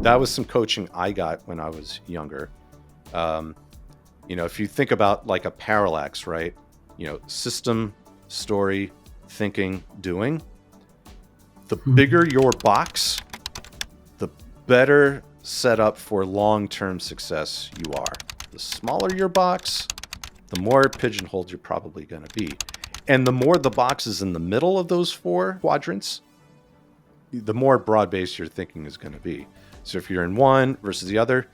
that was some coaching I got when I was younger. Um, if you think about like a parallax, right? System, story, thinking, doing. The bigger your box, the better set up for long-term success you are. The smaller your box, the more pigeonholed you're probably going to be. And the more the box is in the middle of those four quadrants, the more broad-based your thinking is going to be. So if you're in one versus the other,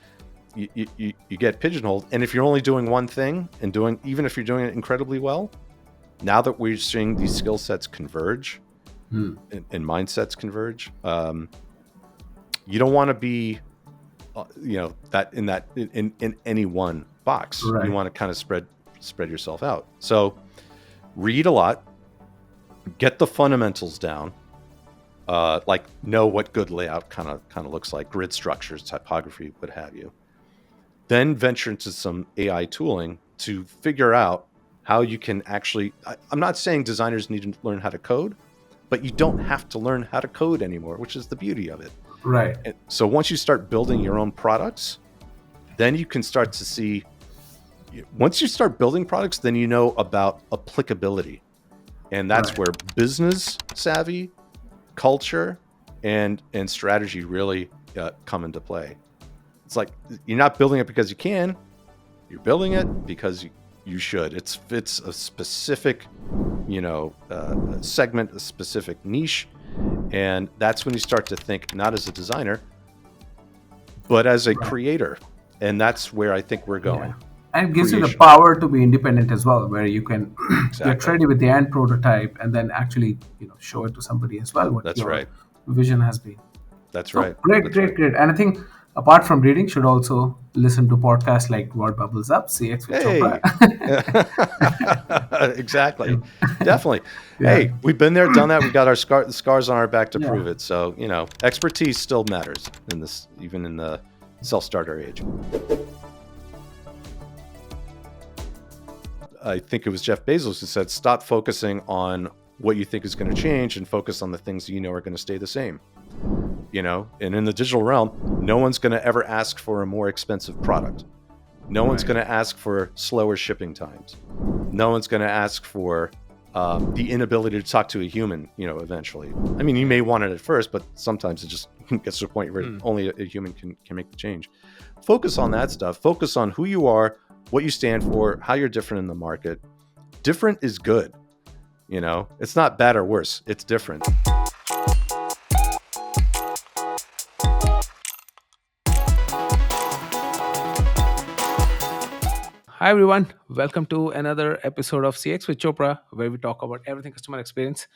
you get pigeonholed. And if you're only doing one thing and even if you're doing it incredibly well, now that we're seeing these skill sets converge and mindsets converge, you don't want to be, in any one box. Right. You want to kind of spread yourself out. So read a lot, get the fundamentals down, like know what good layout kind of looks like, grid structures, typography, what have you. Then venture into some AI tooling to figure out how you can actually. I'm not saying designers need to learn how to code, but you don't have to learn how to code anymore, which is the beauty of it. Right. And so once you start building your own products, then you can start to see. Once you start building products, then you know about applicability, and that's Right. where business savvy, culture, and strategy really come into play. It's like you're not building it because you can; you're building it because you should. It's a specific, segment, a specific niche, and that's when you start to think not as a designer, but as a creator, and that's where I think we're going. Yeah. And it gives you the Creation. power to be independent as well, where you can get Exactly. ready with the end prototype and then actually, show it to somebody as well what That's your right. vision has been. That's So right. great, That's great, right. great. And I think apart from reading, should also listen to podcasts like What Bubbles Up, CX with Chopra. Hey. Exactly. And- Definitely. yeah, Hey, we've been there, done that. We got our scars on our back to yeah. prove it. So, expertise still matters in this, even in the self-starter age. I think it was Jeff Bezos who said, stop focusing on what you think is going to change and focus on the things you know are going to stay the same. And in the digital realm, no one's going to ever ask for a more expensive product. No one's going to ask for slower shipping times. No one's going to ask for the inability to talk to a human, eventually. I mean, you may want it at first, but sometimes it just gets to a point where only a human can make the change. Focus on that stuff. Focus on who you are, what you stand for, how you're different in the market. Different is good. It's not bad or worse. It's different. Hi everyone, welcome to another episode of CX with Chopra, where we talk about everything customer experience.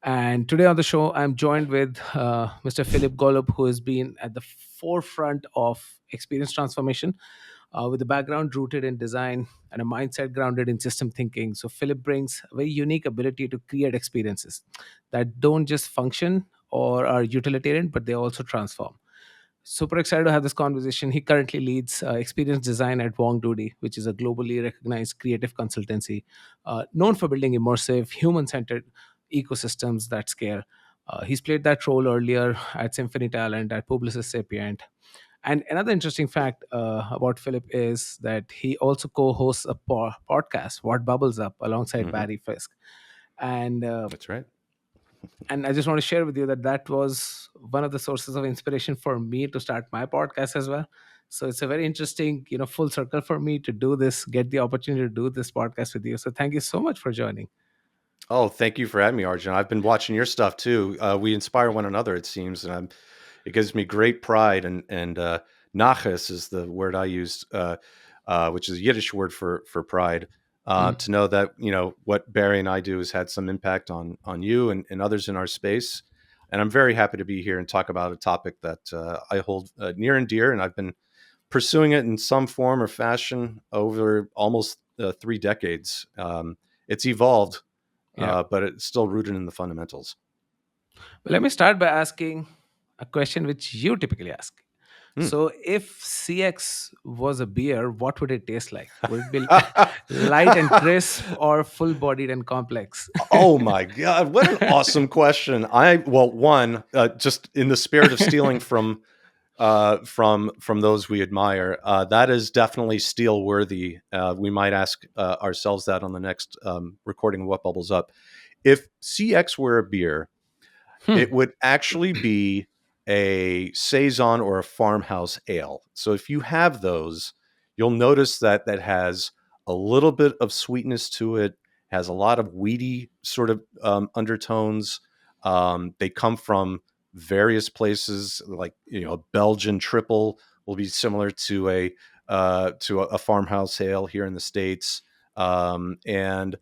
And today on the show, I'm joined with Mr. Phillip Golub, who has been at the forefront of experience transformation with a background rooted in design and a mindset grounded in system thinking. So Phillip brings a very unique ability to create experiences that don't just function or are utilitarian, but they also transform. Super excited to have this conversation. He currently leads experience design at Wong Doody, which is a globally recognized creative consultancy known for building immersive, human centered ecosystems that scale. He's played that role earlier at Symphony Talent, at Publicis Sapient. And another interesting fact about Philip is that he also co hosts a podcast, What Bubbles Up, alongside Barry Fisk. And That's right. and I just want to share with you that that was one of the sources of inspiration for me to start my podcast as well. So it's a very interesting, full circle for me to do this, get the opportunity to do this podcast with you. So thank you so much for joining. Oh, thank you for having me, Arjun. I've been watching your stuff too. We inspire one another, it seems, and it gives me great pride. And nachas is the word I used, which is a Yiddish word for pride. To know that what Barry and I do has had some impact on you and others in our space, and I'm very happy to be here and talk about a topic that I hold near and dear, and I've been pursuing it in some form or fashion over almost 3 decades. It's evolved, Yeah. but it's still rooted in the fundamentals. Well, let me start by asking a question which you typically ask. Hmm. So, if CX was a beer, what would it taste like? Would it be light and crisp or full bodied and complex? Oh my God, what an awesome question. One, just in the spirit of stealing from from those we admire. That is definitely steel worthy. We might ask ourselves that on the next recording of What Bubbles Up. If CX were a beer, it would actually be a saison or a farmhouse ale. So if you have those, you'll notice that that has a little bit of sweetness to it, has a lot of weedy sort of undertones. They come from various places, like a Belgian triple will be similar to a farmhouse ale here in the States, and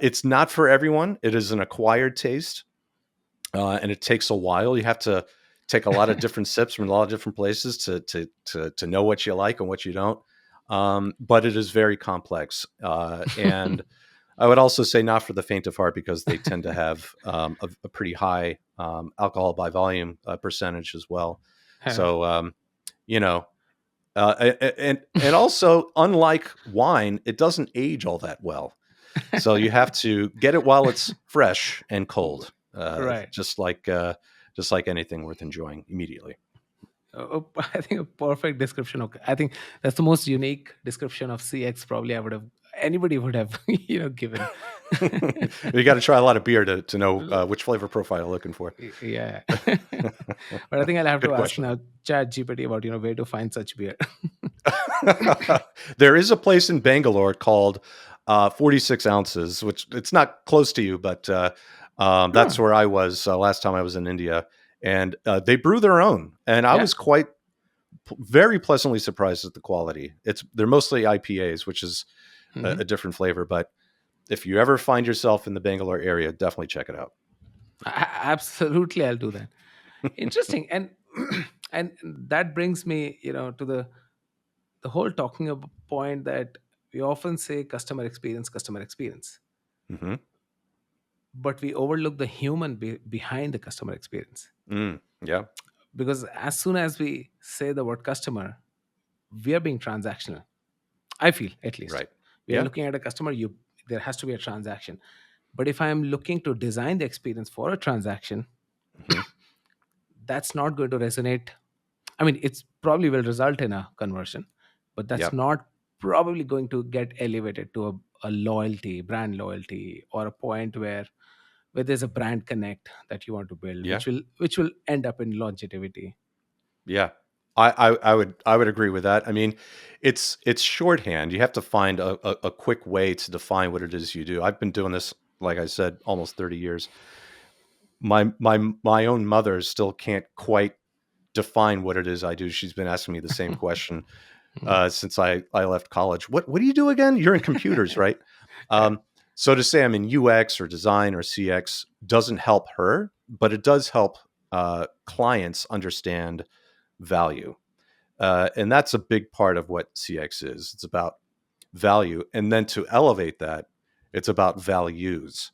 it's not for everyone. It is an acquired taste, and it takes a while. You have to take a lot of different sips from a lot of different places to know what you like and what you don't. But it is very complex, and I would also say not for the faint of heart, because they tend to have a pretty high alcohol by volume percentage as well. So you know, and also, unlike wine, it doesn't age all that well. So you have to get it while it's fresh and cold, Right. just like anything worth enjoying immediately. I think a perfect description. Okay, I think that's the most unique description of CX probably anybody would have given. You got to try a lot of beer to know which flavor profile you're looking for. Yeah. But I think I'll have Good to ask question. now Chat GPT about where to find such beer. There is a place in Bangalore called 46 Ounces, which it's not close to you, but that's Huh. where I was last time I was in India, and they brew their own, and I Yeah. was very pleasantly surprised at the quality. They're mostly IPAs, which is Mhm. a different flavor, but if you ever find yourself in the Bangalore area, definitely check it out. Absolutely, I'll do that. Interesting. And and that brings me to the whole talking about point that we often say customer experience, Hmm. but we overlook the human behind the customer experience. Yeah, Because as soon as we say the word customer, we are being transactional. I feel, at least, right. we are Yeah. looking at a customer. There has to be a transaction. But if I am looking to design the experience for a transaction, Hmm. that's not going to resonate. I mean, it's probably will result in a conversion, but that's Yep. not probably going to get elevated to a brand loyalty, or a point where there's a brand connect that you want to build, Yeah. which will end up in longevity. Yeah. I would agree with that. I mean, it's shorthand. You have to find a quick way to define what it is you do. I've been doing this, like I said, almost 30 years. My own mother still can't quite define what it is I do. She's been asking me the same question since I left college. What do you do again? You're in computers, right? Yeah. Um, so to say I'm in UX or design or CX doesn't help her, but it does help clients understand value. And that's a big part of what CX is. It's about value. And then to elevate that, it's about values.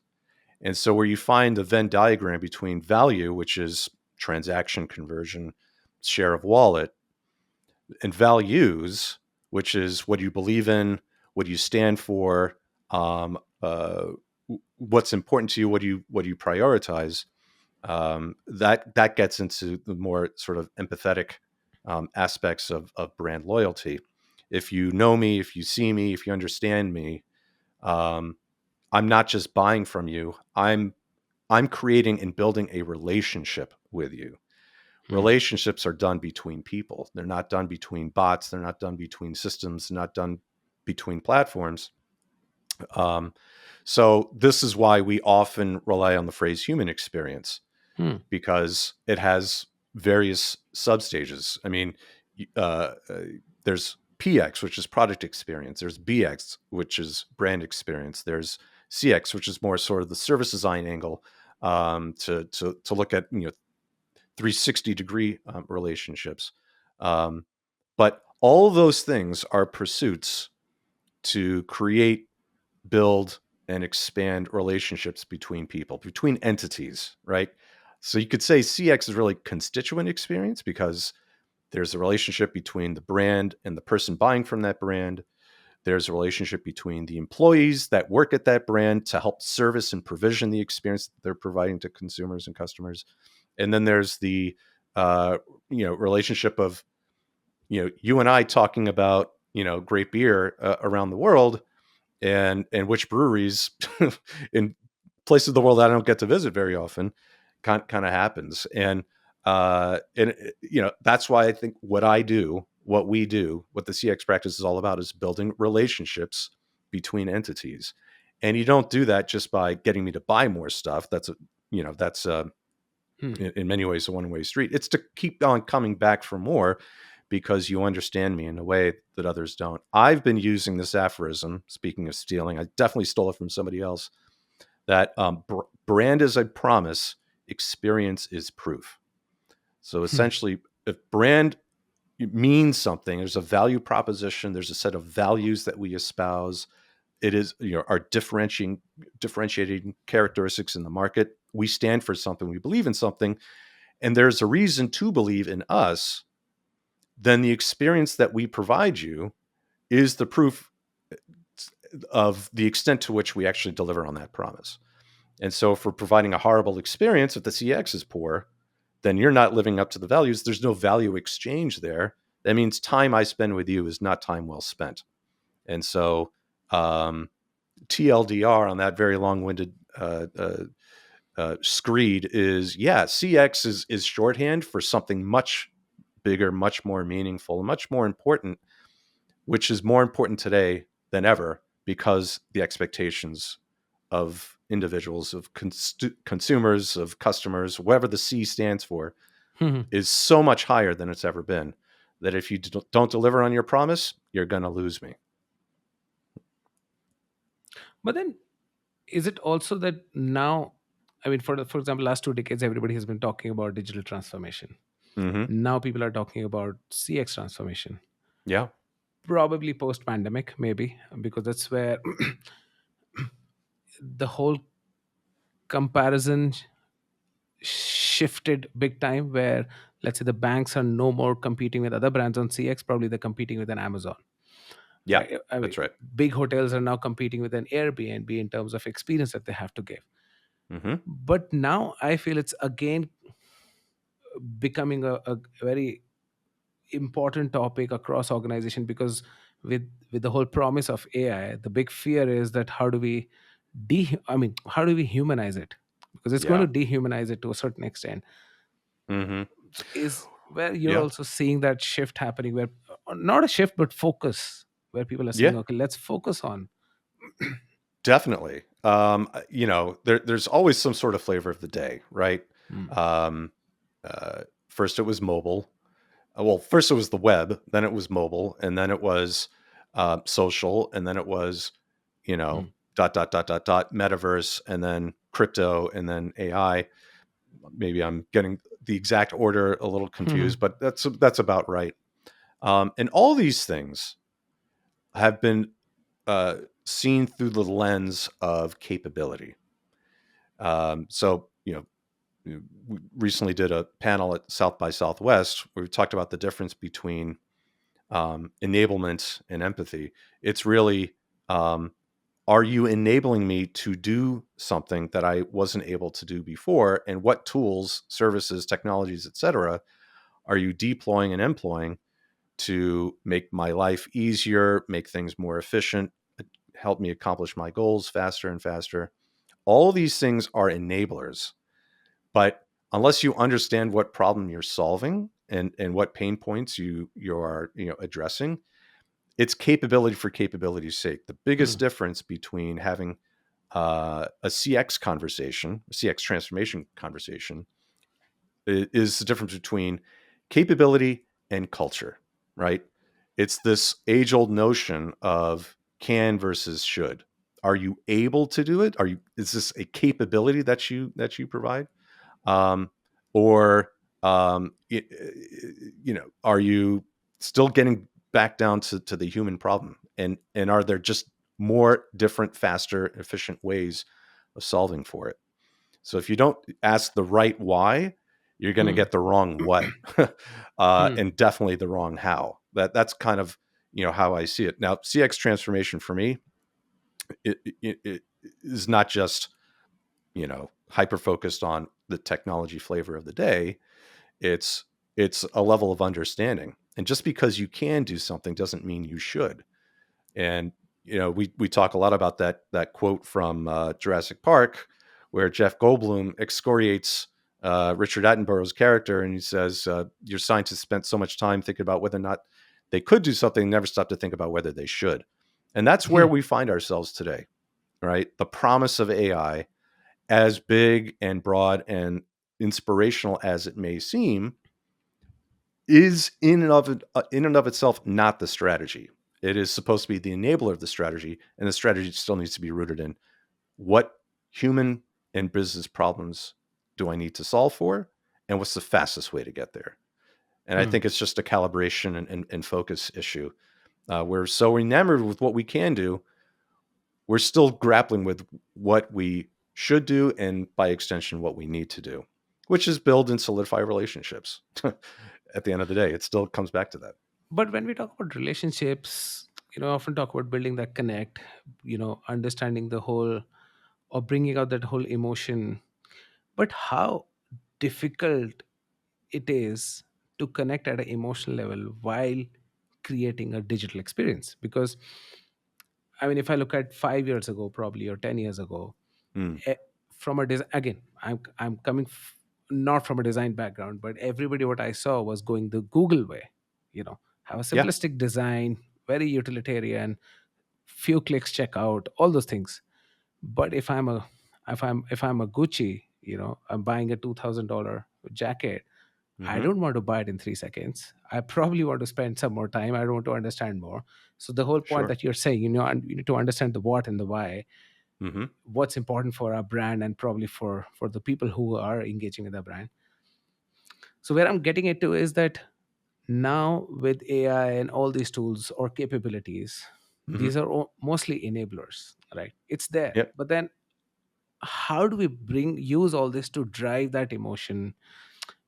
And so where you find the Venn diagram between value, which is transaction conversion, share of wallet, and values, which is what you believe in, what you stand for, um, uh, what's important to you, what you prioritize. That gets into the more sort of empathetic aspects of brand loyalty. If you know me, if you see me, if you understand me, um, I'm not just buying from you. I'm creating and building a relationship with you. Hmm. Relationships are done between people. They're not done between bots. They're not done between systems. They're not done between platforms. Um, so this is why we often rely on the phrase human experience, Hmm. because it has various substages. I mean, uh, there's PX, which is product experience. There's BX, which is brand experience. There's CX, which is more sort of the service design angle, to look at 360-degree relationships. Um, but all those things are pursuits to create, build, and expand relationships between people, between entities, right? So you could say CX is really constituent experience, because there's a relationship between the brand and the person buying from that brand. There's a relationship between the employees that work at that brand to help service and provision the experience that they're providing to consumers and customers. And then there's the relationship of, you and I talking about, great beer around the world, and which breweries in places of the world that I don't get to visit very often kind of happens. And that's why I think what we do, what the CX practice is all about, is building relationships between entities. And you don't do that just by getting me to buy more stuff. That's Hmm. in many ways a one-way street. It's to keep on coming back for more because you understand me in a way that others don't. I've been using this aphorism, speaking of stealing, I definitely stole it from somebody else, that brand is a promise, experience is proof. So Hmm. essentially, if brand means something, there's a value proposition, there's a set of values that we espouse. It is, our differentiating characteristics in the market. We stand for something, we believe in something, and there's a reason to believe in us. Then the experience that we provide you is the proof of the extent to which we actually deliver on that promise. And so if we're providing a horrible experience, if the CX is poor, then you're not living up to the values. There's no value exchange there. That means time I spend with you is not time well spent. And so TLDR on that very long-winded screed is, CX is shorthand for something much bigger, much more meaningful, much more important, which is more important today than ever because the expectations of individuals, of consumers, of customers, whatever the C stands for, Hmm. is so much higher than it's ever been, that if you don't deliver on your promise, you're going to lose me. But then, is it also that now, I mean, for example, last 2 decades, everybody has been talking about digital transformation. Mm-hmm. Now people are talking about CX transformation, Yeah. probably post pandemic, maybe, because that's where the whole comparison shifted big time, where let's say the banks are no more competing with other brands on CX, probably they're competing with an Amazon, Yeah. right? I mean, That's right. big hotels are now competing with an Airbnb in terms of experience that they have to give. Mm-hmm. But now I feel it's again becoming a very important topic across organization, because with the whole promise of AI, the big fear is that how do we humanize it, because it's going Yeah. to dehumanize it to a certain extent. Mm-hmm. Is where you're Yeah. also seeing that shift happening, where not a shift but focus, where people are saying, Yeah. okay, let's focus on. Definitely. There's always some sort of flavor of the day, right? Mm, Um, First it was mobile. Well, first it was the web, then it was mobile, and then it was social, and then it was, mm, dot dot dot dot dot metaverse, and then crypto, and then AI. Maybe I'm getting the exact order a little mm, confused, but that's about right. And all these things have been seen through the lens of capability. So, we recently did a panel at South by Southwest where we talked about the difference between enablement and empathy. It's really, are you enabling me to do something that I wasn't able to do before? And what tools, services, technologies, et cetera, are you deploying and employing to make my life easier, make things more efficient, help me accomplish my goals faster and faster? All these things are enablers, but unless you understand what problem you're solving and what pain points you're addressing, it's capability for capability's sake. The biggest mm, difference between having a CX conversation, a CX transformation conversation, is the difference between capability and culture, right? It's this age-old notion of can versus should. Are you able to do it? Is this a capability that you provide? um, or are you still getting back down to the human problem? And are there just more different, faster, efficient ways of solving for it? So if you don't ask the right why, you're going to mm, get the wrong what, mm, and definitely the wrong how. That's kind of how I see it. Now, CX transformation for me, it is not just hyper focused on the technology flavor of the day. It's a level of understanding. And just because you can do something doesn't mean you should. And we talk a lot about that quote from Jurassic Park, where Jeff Goldblum excoriates Richard Attenborough's character, and he says, "Your scientists spent so much time thinking about whether or not they could do something, never stopped to think about whether they should." And that's where we find ourselves today, right? The promise of AI, as big and broad and inspirational as it may seem, is in and of itself not the strategy. It is supposed to be the enabler of the strategy, and the strategy still needs to be rooted in what human and business problems do I need to solve for, and what's the fastest way to get there. And I Hmm. think it's just a calibration and focus issue. We're so enamored with what we can do, we're still grappling with what we should do, and by extension, what we need to do, which is build and solidify relationships. At the end of the day, it still comes back to that. But when we talk about relationships, I often talk about building that connect, understanding the whole, or bringing out that whole emotion. But how difficult it is to connect at an emotional level while creating a digital experience? Because I mean, if I look at 5 years ago, probably, or 10 years ago, Mm. eh, from a design, again, I'm coming not from a design background, but everybody what I saw was going the Google way. Have a Yeah. simplistic design, very utilitarian, few clicks checkout, all those things. But if I'm a Gucci, I'm buying a $2,000 jacket. I Mm-hmm. don't want to buy it in 3 seconds. I probably want to spend some more time. I don't want to understand more. So the whole point Sure. that you're saying, and you need to understand the what and the why, Mm-hmm. what's important for our brand, and probably for the people who are engaging with our brand. So where I'm getting it to is that now with AI and all these tools or capabilities, Mm-hmm. these are mostly enablers, right? It's there, Yep. but then how do we use all this to drive that emotion?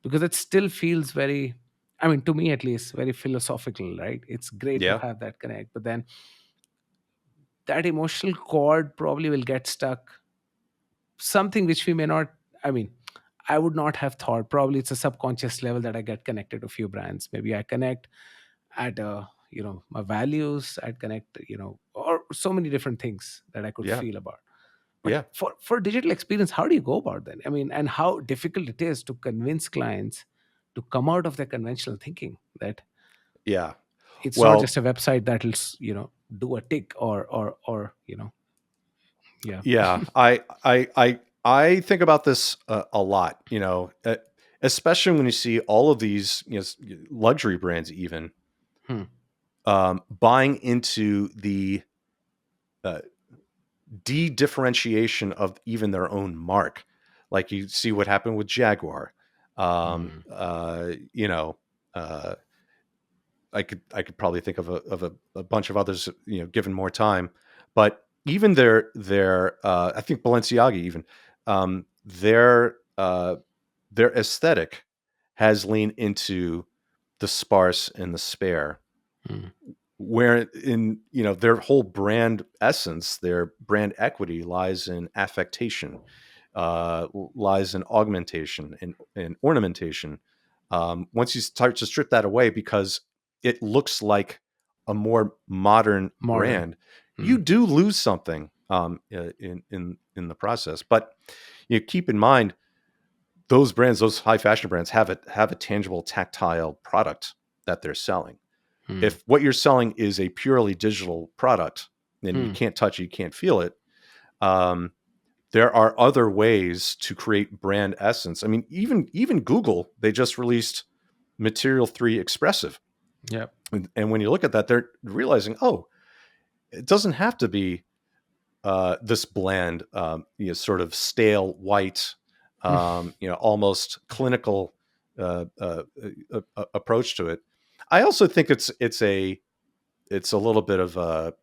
Because it still feels very, I mean, to me at least, very philosophical, right? It's great to Yeah. have that connect, but then that emotional cord probably will get stuck, something which we may not, I mean, I would not have thought. Probably it's a subconscious level that I get connected to few brands. Maybe I connect at my values, I'd connect, or so many different things that I could Yeah. feel about. But Yeah. for digital experience, how do you go about that? I mean, and how difficult it is to convince clients to come out of their conventional thinking that Yeah. it's not just Well, a website that'll do a tick or yeah. yeah. I think about this a lot. Especially when you see all of these luxury brands even Hmm. buying into the uh, de-differentiation of even their own mark. Like you see what happened with Jaguar. Um, Hmm. uh, you know, uh, I could probably think of a bunch of others, given more time. But even their I think Balenciaga even their aesthetic has leaned into the sparse and the spare, Hmm. where in their whole brand essence, their brand equity lies in affectation, lies in augmentation and ornamentation. Once you start to strip that away because it looks like a more modern Modern. brand, Hmm. you do lose something in the process. But keep in mind, those brands, those high fashion brands, have a tangible, tactile product that they're selling. Hmm. If what you're selling is a purely digital product, then you Hmm. can't touch it, you can't feel it. Um, there are other ways to create brand essence. I mean, even Google, they just released Material 3 Expressive. Yep. And when you look at that, they're realizing, oh, it doesn't have to be this bland, sort of stale white, almost clinical approach to it. I also think it's a little bit of a,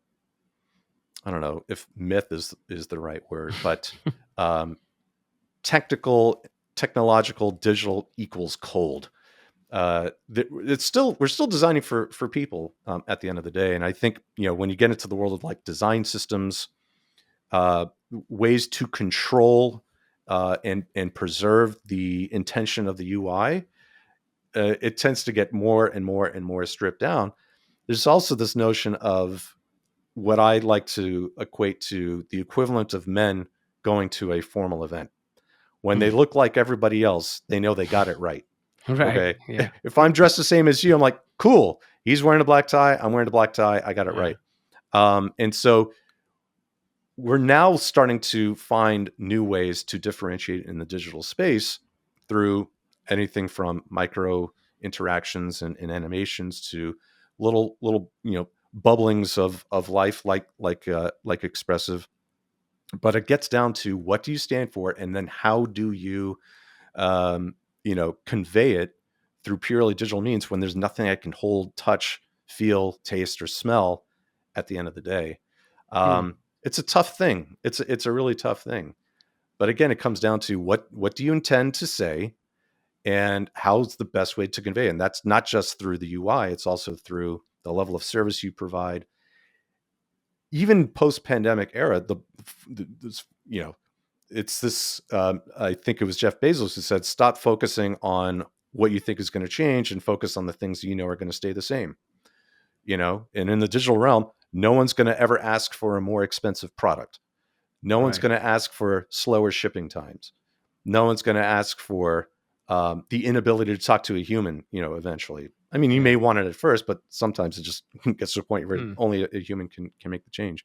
I don't know if myth is the right word, but um, technological, digital equals cold. We're still designing for people at the end of the day, and I think when you get into the world of like design systems, uh, ways to control and preserve the intention of the UI, it tends to get more and more and more stripped down. There's also this notion of what I like to equate to the equivalent of men going to a formal event. When they look like everybody else, they know they got it right. Right. Okay. Yeah. If I'm dressed the same as you, I'm like, cool. He's wearing a black tie. I'm wearing a black tie. I got it Yeah. right. And so we're now starting to find new ways to differentiate in the digital space through anything from micro interactions and animations to little bubblings of life like expressive. But it gets down to what do you stand for, and then how do you convey it through purely digital means when there's nothing I can hold, touch, feel, taste, or smell at the end of the day. Hmm. It's a tough thing. It's a really tough thing. But again, it comes down to what do you intend to say, and how's the best way to convey it? And that's not just through the UI; it's also through the level of service you provide. Even post-pandemic era, this, it's this. I think it was Jeff Bezos who said, "Stop focusing on what you think is going to change and focus on the things you know are going to stay the same." And in the digital realm, no one's going to ever ask for a more expensive product. No one's Right. going to ask for slower shipping times. No one's going to ask for the inability to talk to a human, eventually. I mean, you Yeah. may want it at first, but sometimes it just gets to a point where Hmm. only a human can make the change.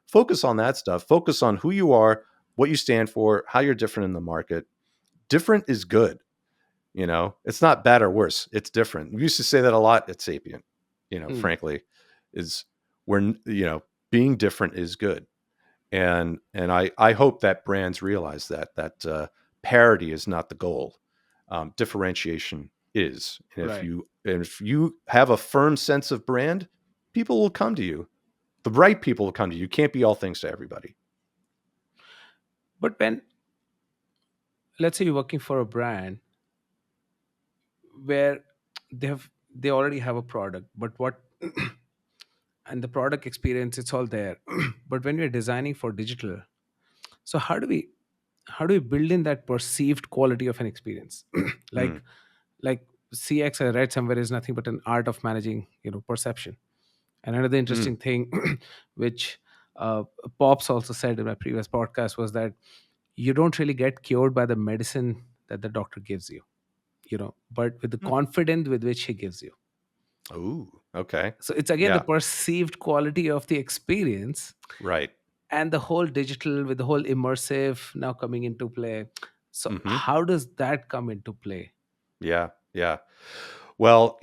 Focus on that stuff. Focus on who you are, what you stand for, how you're different in the market. Different is good. It's not bad or worse. It's different. We used to say that a lot at Sapient, Hmm. frankly, is where, being different is good. And I hope that brands realize that parity is not the goal. Differentiation is. And if Right. you have a firm sense of brand, people will come to you. The right people will come to you. You can't be all things to everybody. But when, let's say, you're working for a brand where they already have a product, but what and the product experience, it's all there. But when we're designing for digital, so how do we build in that perceived quality of an experience? Mm, like like CX, I read somewhere, is nothing but an art of managing perception. And another mm, interesting thing, which uh, Pops also said in my previous podcast, was that you don't really get cured by the medicine that the doctor gives you, but with the mm. confidence with which he gives you. Ooh, okay. So it's again the Yeah, perceived quality of the experience, right. and the whole digital with the whole immersive now coming into play. So Hmm. how does that come into play? Yeah, yeah. Well,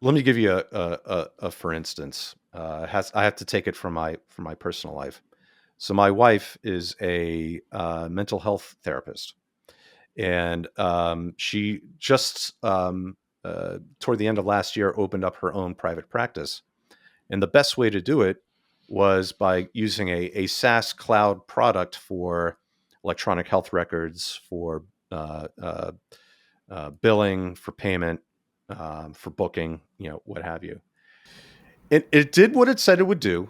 let me give you a for instance. I have to take it from my personal life. So my wife is a mental health therapist, and she just toward the end of last year opened up her own private practice. And the best way to do it was by using a SaaS cloud product for electronic health records, for billing, for payment, for booking, what have you. It did what it said it would do.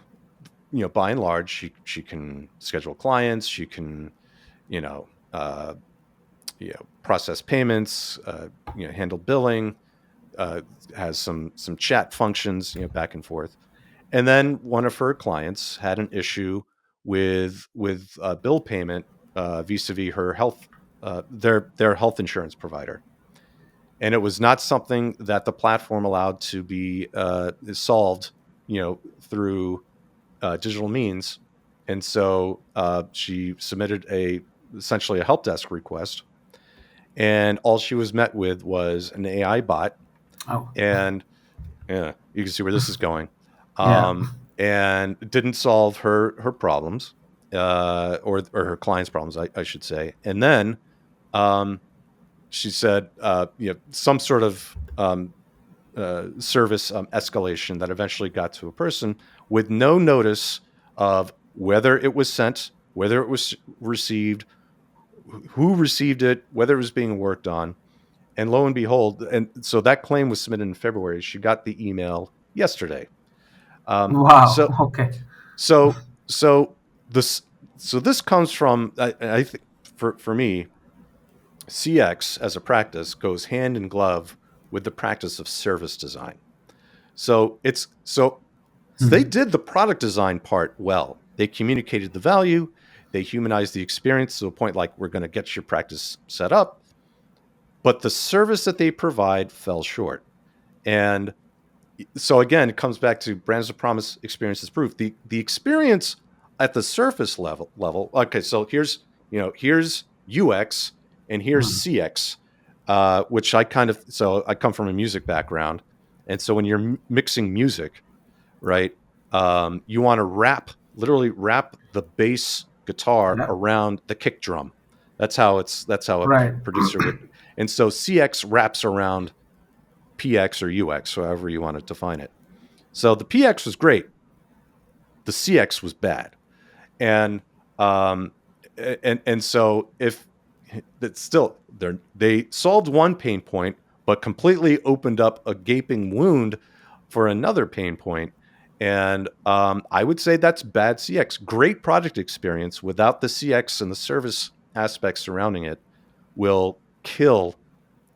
By and large, she can schedule clients, she can, you know, uh, process payments, handle billing, uh, has some chat functions, back and forth. And then one of her clients had an issue with bill payment vis-a-vis her health their health insurance provider, and it was not something that the platform allowed to be solved, through digital means. And so she submitted essentially a help desk request, and all she was met with was an AI bot. Oh, And yeah, you can see where this is going. yeah. And it didn't solve her problems, or her client's problems, I should say. And then um, she said, some sort of service escalation that eventually got to a person with no notice of whether it was sent, whether it was received, who received it, whether it was being worked on. And lo and behold, and so that claim was submitted in February. She got the email yesterday. Um, Wow. so, Okay. so, so this, so this comes from, I think for me, CX as a practice goes hand in glove with the practice of service design. So they did the product design part well. They communicated the value, they humanized the experience to a point like we're going to get your practice set up, but the service that they provide fell short. And so again, it comes back to brands of promise, experience is proof. The experience at the surface level. Okay, so here's UX and here's CX, which I come from a music background, and so when you're mixing music, right, you want to literally wrap the bass guitar Yeah. around the kick drum. That's how a Right. producer would, and so CX wraps around PX or UX, however you want to define it. So the PX was great. The CX was bad. And um and so if that's still they solved one pain point but completely opened up a gaping wound for another pain point. And I would say that's bad CX. Great project experience without the CX and the service aspects surrounding it will kill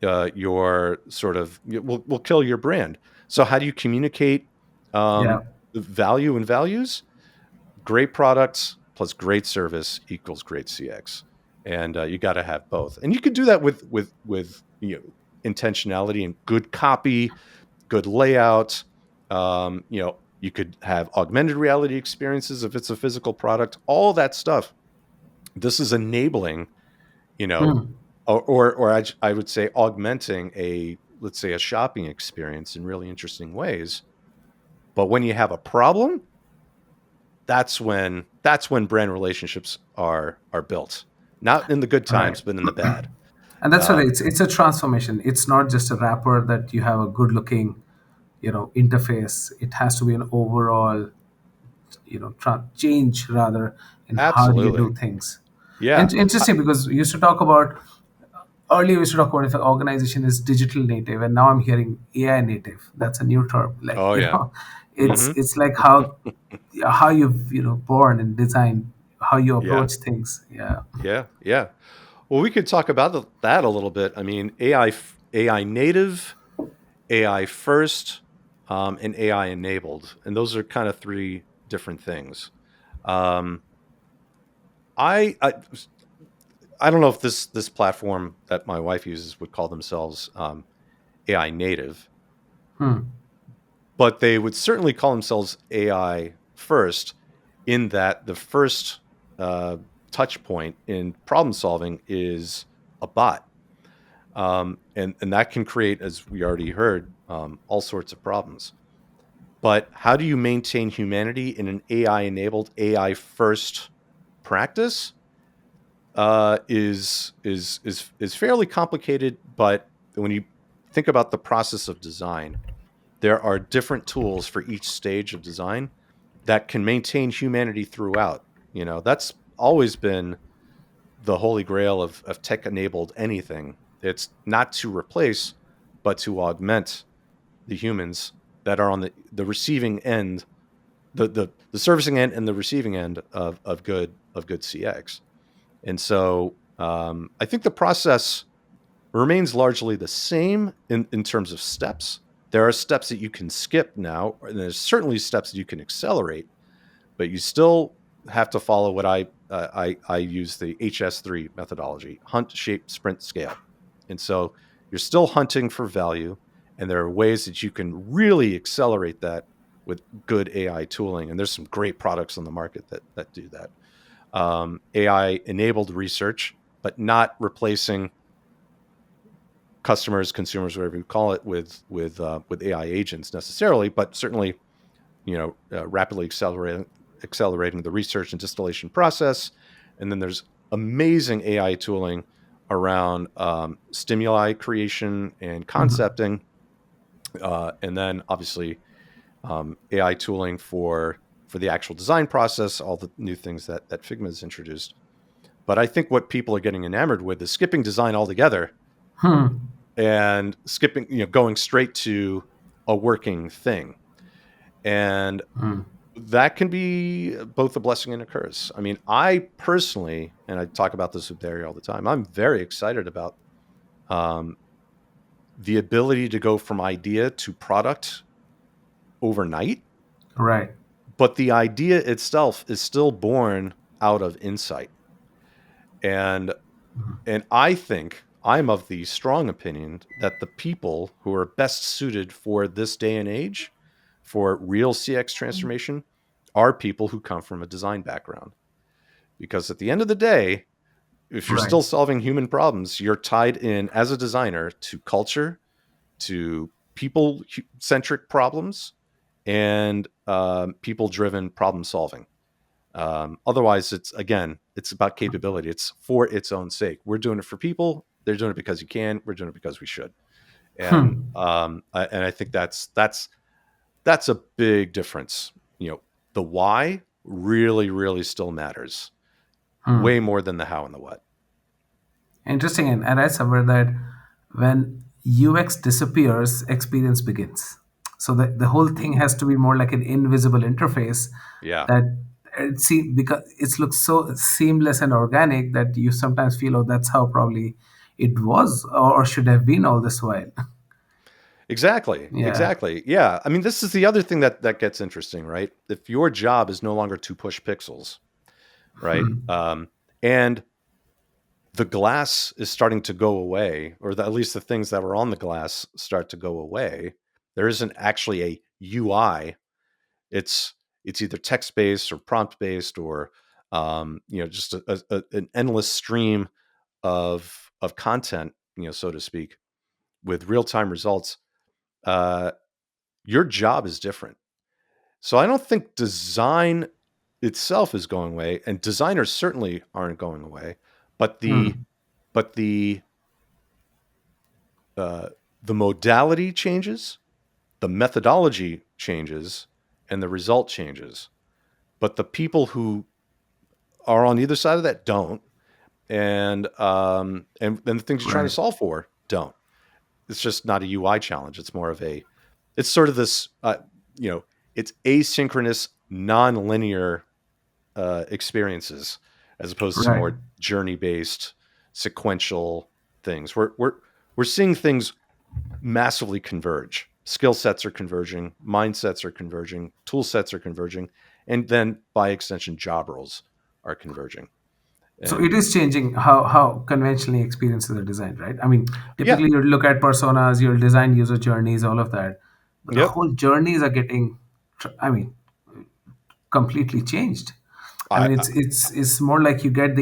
your sort of will kill your brand. So how do you communicate Yeah. the value and values? Great products plus great service equals great CX, and you got to have both. And you can do that with intentionality and good copy, good layout. You could have augmented reality experiences if it's a physical product. All that stuff. This is enabling, you know, Hmm. or I would say augmenting let's say a shopping experience in really interesting ways. But when you have a problem, that's when brand relationships are built, not in the good Right. times, but in the bad. And that's what Um, it's a transformation. It's not just a wrapper that you have a good looking, interface. It has to be an overall, change rather in how do you Absolutely, do things. yeah. And interesting because we used to talk about earlier we used to talk about if an organization is digital native, and now I'm hearing AI native. That's a new term. Like Oh yeah. it's Hmm. it's like how you've born and designed how you Yeah, approach things. Yeah. yeah. Well, we could talk about that a little bit. I mean, AI native, AI first, and AI enabled, and those are kind of three different things. Um, I I don't know if this platform that my wife uses would call themselves AI native, Hmm. but they would certainly call themselves AI first, in that the first uh, touch point in problem solving is a bot, and that can create, as we already heard, all sorts of problems. But how do you maintain humanity in an AI enabled, AI first practice? Is fairly complicated, but when you think about the process of design, there are different tools for each stage of design that can maintain humanity throughout. That's always been the holy grail of tech enabled anything. It's not to replace, but to augment the humans that are on the receiving end, the servicing end and the receiving end of good CX. And so I think the process remains largely the same in terms of steps. There are steps that you can skip now, and there's certainly steps that you can accelerate, but you still have to follow what I use the HS3 methodology: hunt, shape, sprint, scale. And so you're still hunting for value, and there are ways that you can really accelerate that with good AI tooling. And there's some great products on the market that do that. AI enabled research, but not replacing customers, consumers, whatever you call it, with AI agents necessarily, but certainly rapidly accelerating the research and distillation process. And then there's amazing AI tooling around stimuli creation and Mhm. concepting, and then obviously AI tooling for the actual design process, all the new things that Figma has introduced. But I think what people are getting enamored with is skipping design altogether Hmm. and going straight to a working thing. And Hmm. that can be both a blessing and a curse. I mean, I personally, and I talk about this with Barry all the time, I'm very excited about um, the ability to go from idea to product overnight, Right. but the idea itself is still born out of insight. And I think I'm of the strong opinion that the people who are best suited for this day and age for real CX transformation are people who come from a design background. Because at the end of the day, if you're Right. still solving human problems, you're tied in as a designer to culture, to people centric problems, and people driven problem solving. Otherwise, it's about capability. It's for its own sake. We're doing it for people. They're doing it because you can. We're doing it because we should. And Hmm. I think that's a big difference. The why really, really still matters way Hmm. more than the how and the what. Interesting. And I read somewhere that when UX disappears, experience begins. So the whole thing has to be more like an invisible interface Yeah, that because it looks so seamless and organic that you sometimes feel, oh, that's how probably it was or should have been all this while. exactly, Yeah. exactly. Yeah, I mean, this is the other thing that gets interesting, right? If your job is no longer to push pixels, right? Hmm. And the glass is starting to go away, or at least the things that were on the glass start to go away. There isn't actually a UI. It's it's either text based or prompt based, or just an endless stream of content, so to speak, with real time results. Uh, your job is different. So I don't think design itself is going away, and designers certainly aren't going away. But the Hmm. but uh, the modality changes, the methodology changes, and the result changes. But the people who are on either side of that don't, and the things you're trying to Right. solve for don't. It's just not a UI challenge. It's more of it's sort of this, it's asynchronous, non-linear experiences as opposed to Right. more journey-based, sequential things. We're seeing things massively converge. Skill sets are converging, mindsets are converging, tool sets are converging, and then by extension, job roles are converging. So it And is changing how conventionally experiences are designed, right? I mean, yeah, typically you look at personas, you'll design user journeys, all of that, but the yep. whole journeys are getting, I mean, completely changed. I I, mean, I it's more like you get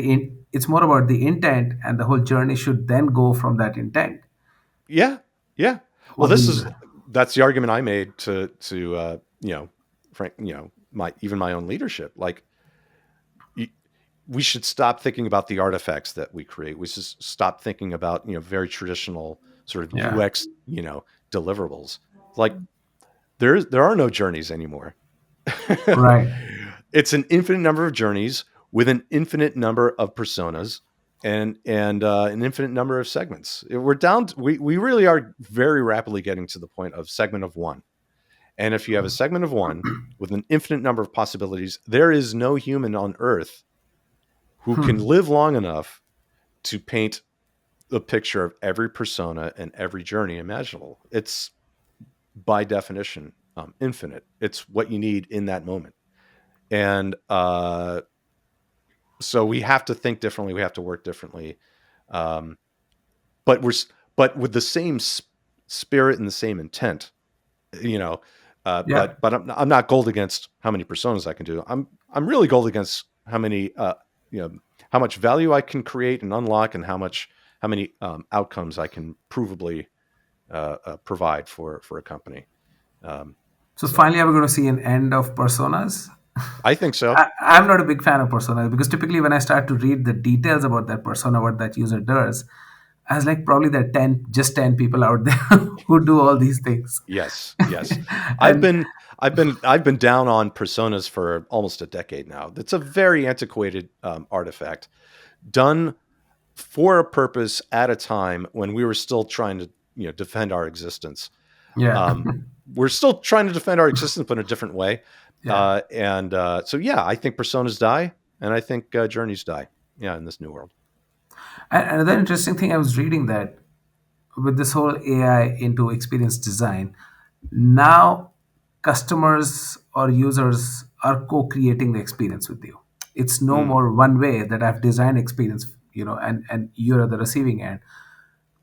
it's more about the intent, and the whole journey should then go from that intent. yeah, yeah. Well, What do you? that's the argument I made to Frank, my even my own leadership. Like, we should stop thinking about the artifacts that we create. We should stop thinking about very traditional sort of Yeah. UX deliverables. Like, there are no journeys anymore. Right. It's an infinite number of journeys with an infinite number of personas and an infinite number of segments. We're down. We really are very rapidly getting to the point of segment of one. And if you have a segment of one with an infinite number of possibilities, there is no human on Earth who can Hmm. live long enough to paint the picture of every persona and every journey imaginable. It's by definition infinite. It's what you need in that moment. And so we have to think differently. We have to work differently. Um, but but with the same spirit and the same intent, you know. Yeah. I'm not gold against how many personas I can do. I'm really gold against how many you know how much value I can create and unlock, and how many outcomes I can provably provide for a company. Um, So so finally, are we going to see an end of personas? I think so. I'm not a big fan of personas because typically when I start to read the details about that persona, what that user does, I was like, probably there are 10 people out there who do all these things. Yes, yes. I've And been I've been down on personas for almost a decade now. It's a very antiquated artifact, done for a purpose at a time when we were still trying to defend our existence. yeah, Um, we're still trying to defend our existence, but in a different way. yeah. So yeah, I think personas die, and I think journeys die. Yeah, in this new world. And another interesting thing I was reading that with this whole AI into experience design, now customers or users are co-creating the experience with you. It's no Mm, more one way that I've designed experience, and you're at the receiving end.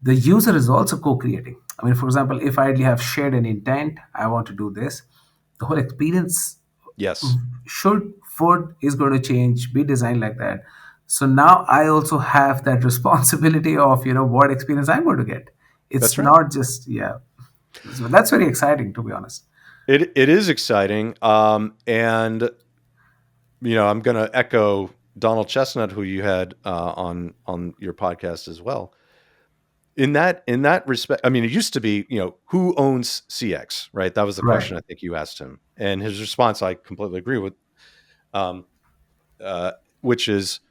The user is also co-creating. I mean, for example, if I have shared an intent, I want to do this, the whole experience yes, should food is going to change, be designed like that. So now I also have that responsibility of what experience I'm going to get. It's that's right. not just, yeah. So that's very exciting, to be honest. It is exciting, and I'm going to echo Donald Chestnut, who you had on your podcast as well. In that respect, I mean, it used to be, who owns CX, right? That was the Right. question I think you asked him, and his response I completely agree with, um, which is,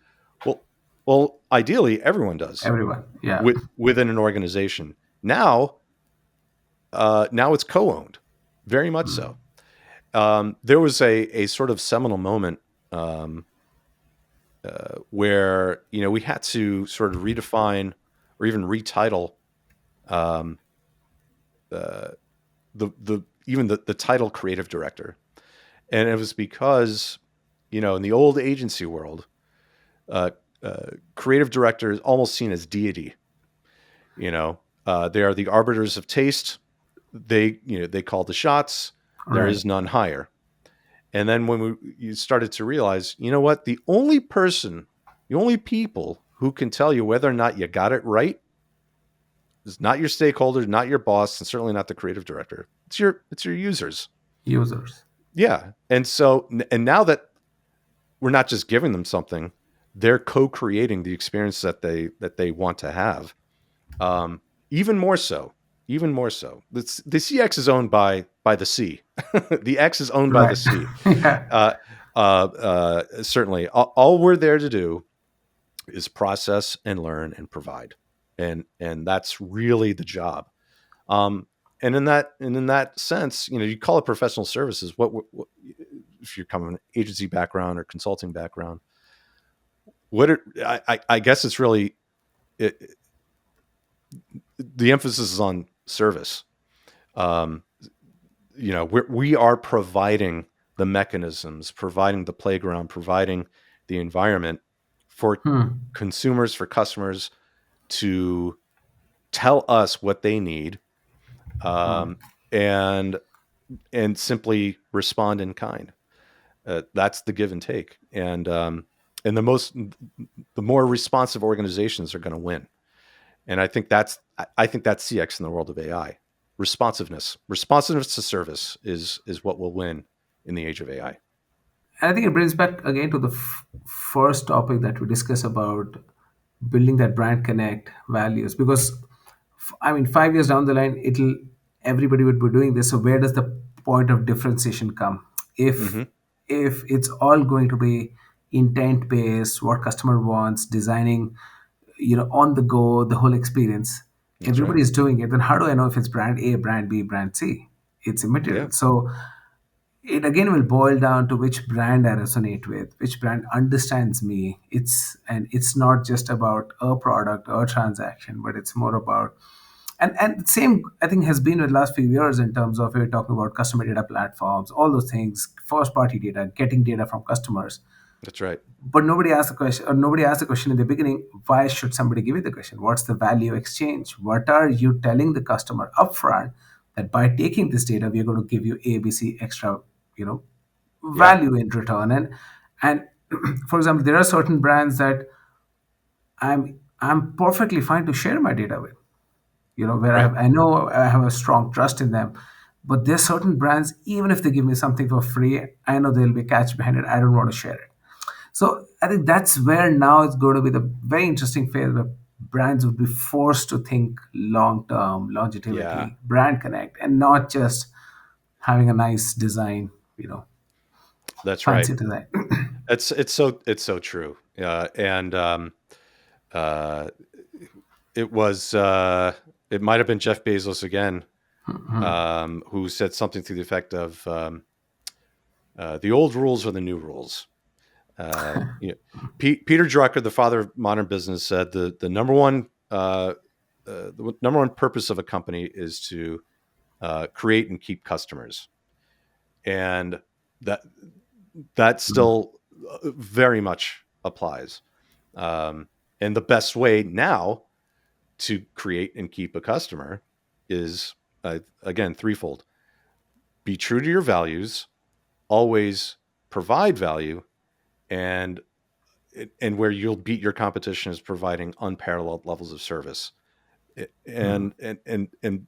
well, ideally everyone does Everyone. Yeah. within an organization. Now it's co-owned, very much so. There was a sort of seminal moment, um, where we had to sort of redefine or even retitle, um, uh, the even the title creative director, and it was because in the old agency world, uh, creative director is almost seen as deity. They are the arbiters of taste. They call the shots. There Right. is none higher. And then when you started to realize, you know what, the only people who can tell you whether or not you got it right is not your stakeholders, not your boss, and certainly not the creative director. It's your users. Users. Yeah. And now that we're not just giving them something, they're co-creating the experience that they want to have. Um, even more so. Even more so. The CX is owned by the C. The X is owned by the Right. C. Yeah. Uh, Certainly, all we're there to do is process and learn and provide, and that's really the job. Um, and in that sense, you call it professional services. What if you're coming from an agency background or consulting background? I guess it's really it, the emphasis is on service. Um, we are providing the mechanisms, providing the playground, providing the environment for Hmm. consumers, for customers to tell us what they need, Hmm. um, and and simply respond in kind. That's the give and take, and the more responsive organizations are going to win. And I think that's CX in the world of AI. Responsiveness to service is what will win in the age of AI. I think it brings back again to the first topic that we discussed about building that brand connect values. Because, I mean, 5 years down the line, it'll everybody would be doing this. So where does the point of differentiation come? If Hmm. if it's all going to be intent based, what customer wants, designing, on the go, the whole experience, That's right. everybody is doing it. Then how do I know if it's brand A, brand B, brand C? It's Yeah. immaterial. So it again will boil down to which brand I resonate with, which brand understands me. It's not just about a product or a transaction, but it's more about, and the same I think has been with last few years in terms of we're talking about customer data platforms, all those things, first party data, getting data from customers. That's right. But nobody asked the question, or nobody asked the question in the beginning, why should somebody give you the question? What's the value exchange? What are you telling the customer upfront that by taking this data, we're going to give you ABC extra, you know, Yeah. value in return? And for example, there are certain brands that I'm perfectly fine to share my data with, where Right. I know I have a strong trust in them. But there's certain brands, even if they give me something for free, I know there'll be a catch behind it. I don't want to share it. So I think that's where now it's going to be the very interesting phase where brands would be forced to think long term, Yeah. longevity, brand connect, and not just having a nice design, That's right. fancy design. It's so true. And uh, it was it might have been Jeff Bezos again, who said something to the effect of, the old rules are the new rules. Uh, you know, Peter Drucker, the father of modern business, said the number one the number one purpose of a company is to create and keep customers, and that that Mm. still very much applies. Um, and the best way now to create and keep a customer is again threefold: be true to your values, always provide value, and where you'll beat your competition is providing unparalleled levels of service. Mm. And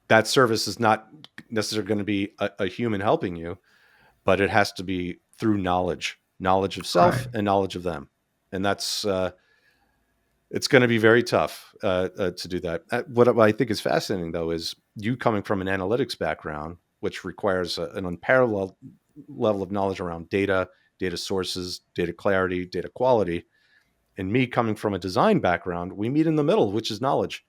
that service is not necessarily going to be a human helping you, but it has to be through knowledge of Right. self and knowledge of them. And that's it's going to be very tough to do that. What I think is fascinating, though, is you coming from an analytics background, which requires an unparalleled level of knowledge around data, data sources, data clarity, data quality, and me coming from a design background. We meet in the middle, which is knowledge.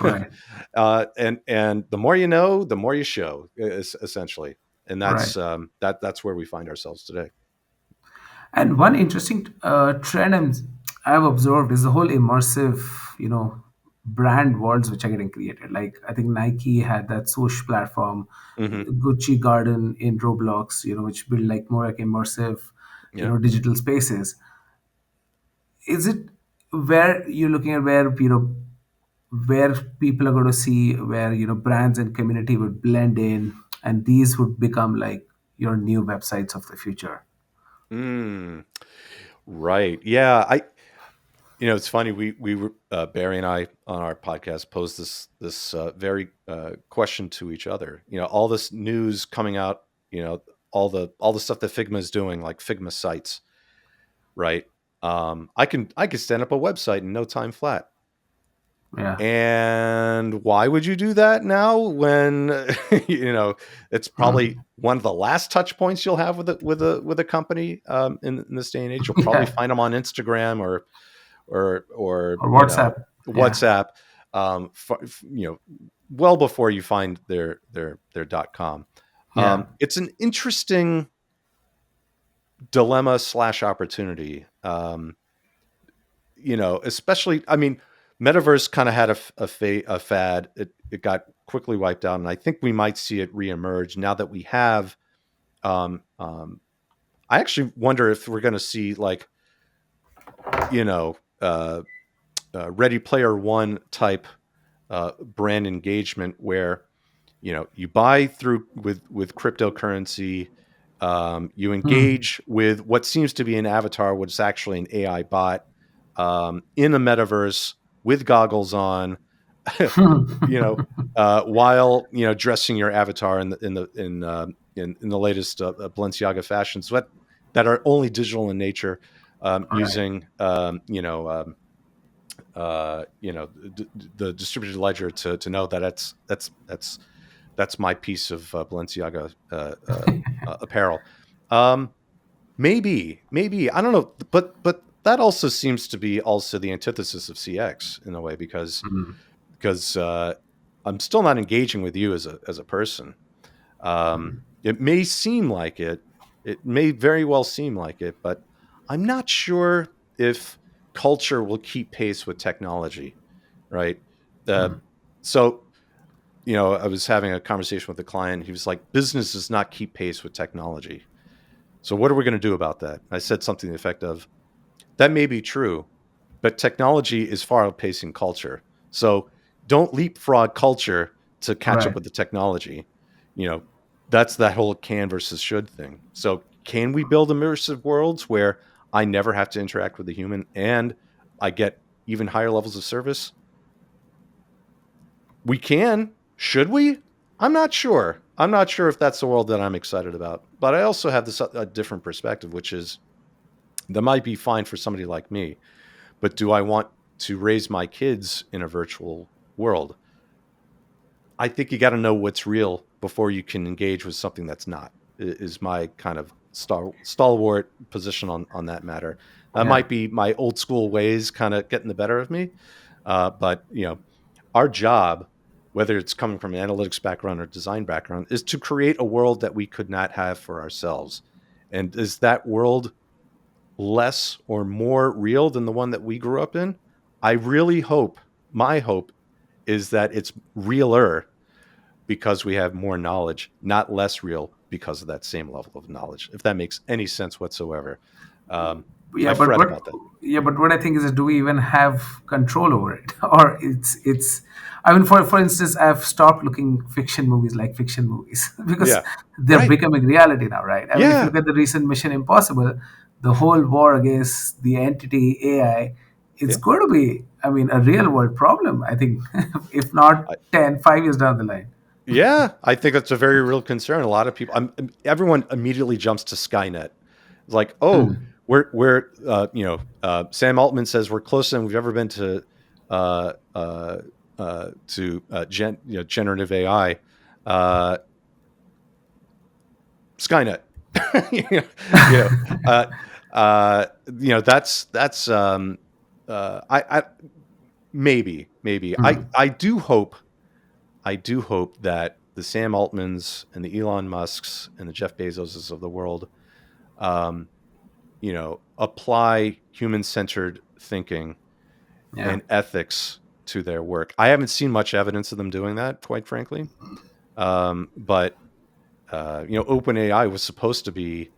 Right. And the more you know, the more you show, essentially. And Right. that's where we find ourselves today. And one interesting trend I've observed is the whole immersive, brand worlds which are getting created. Like I think Nike had that Swoosh platform, Hmm. Gucci Garden in Roblox, which build like more like immersive, Yeah. digital spaces. Is it where you're looking at where where people are going to see where brands and community would blend in, and these would become like your new websites of the future? Mm, right. Yeah. It's funny. We were Barry and I on our podcast posed this very question to each other. All this news coming out. All the stuff that Figma is doing, like Figma sites, right? I can stand up a website in no time flat. Yeah. And why would you do that now when it's probably Mhm. one of the last touch points you'll have with a company in this day and age? You'll probably Yeah. find them on Instagram or Or WhatsApp. Yeah. WhatsApp, well before you find their .com. Yeah. It's an interesting dilemma slash opportunity. Especially, I mean, metaverse kind of had a fad. It got quickly wiped out, and I think we might see it reemerge now that we have. Um, um, I actually wonder if we're going to see like you know uh, Ready Player One type brand engagement where you buy through with cryptocurrency. You Hmm. engage with what seems to be an avatar, which is actually an AI bot in a metaverse with goggles on, while dressing your avatar in the latest Balenciaga fashions that are only digital in nature, Right. using the distributed ledger to know that that's my piece of Balenciaga apparel. Um, maybe I don't know, but that also seems to be also the antithesis of CX in a way Hmm. because I'm still not engaging with you as a person. It may seem like it. It may very well seem like it, but I'm not sure if culture will keep pace with technology, right? Uh, so, I was having a conversation with a client. He was like, business does not keep pace with technology. So, what are we going to do about that? I said something to the effect of, that may be true, but technology is far outpacing culture. So don't leapfrog culture to catch up Right. with the technology. You know, that's that whole can versus should thing. So can we build immersive worlds where I never have to interact with a human and I get even higher levels of service? We can. Should we? I'm not sure. I'm not sure if that's the world that I'm excited about. But I also have this a different perspective, which is that might be fine for somebody like me. But do I want to raise my kids in a virtual world? I think you got to know what's real before you can engage with something that's not. Is my kind of stalwart position on that matter. That Yeah. might be my old school ways kind of getting the better of me, but our job, whether it's coming from an analytics background or design background, is to create a world that we could not have for ourselves. And is that world less or more real than the one that we grew up in? I really hope, my hope is that it's realer because we have more knowledge, not less real because of that same level of knowledge. If that makes any sense whatsoever. Yeah, I but fret what about that. yeah, but what I think is, do we even have control over it? Or it's I mean, for instance, I've stopped looking fiction movies like fiction movies because Yeah. they're Right. becoming reality now, right? I mean, if you Yeah. look at the recent Mission Impossible, the whole war against the entity AI, it's Yeah. going to be, I mean, a real world problem, I think. If not I, 5 years down the line. yeah. I think that's a very real concern. A lot of people, everyone immediately jumps to Skynet. It's like, oh, Hmm. Sam Altman says we're closer than we've ever been uh, uh, generative AI. Uh, Skynet. you know, you know, uh, that's I maybe Hmm. I do hope that the Sam Altmans and the Elon Musks and the Jeff Bezoses of the world, um, apply human centered thinking Yeah. and ethics to their work. I haven't seen much evidence of them doing that, quite frankly. But OpenAI was supposed to be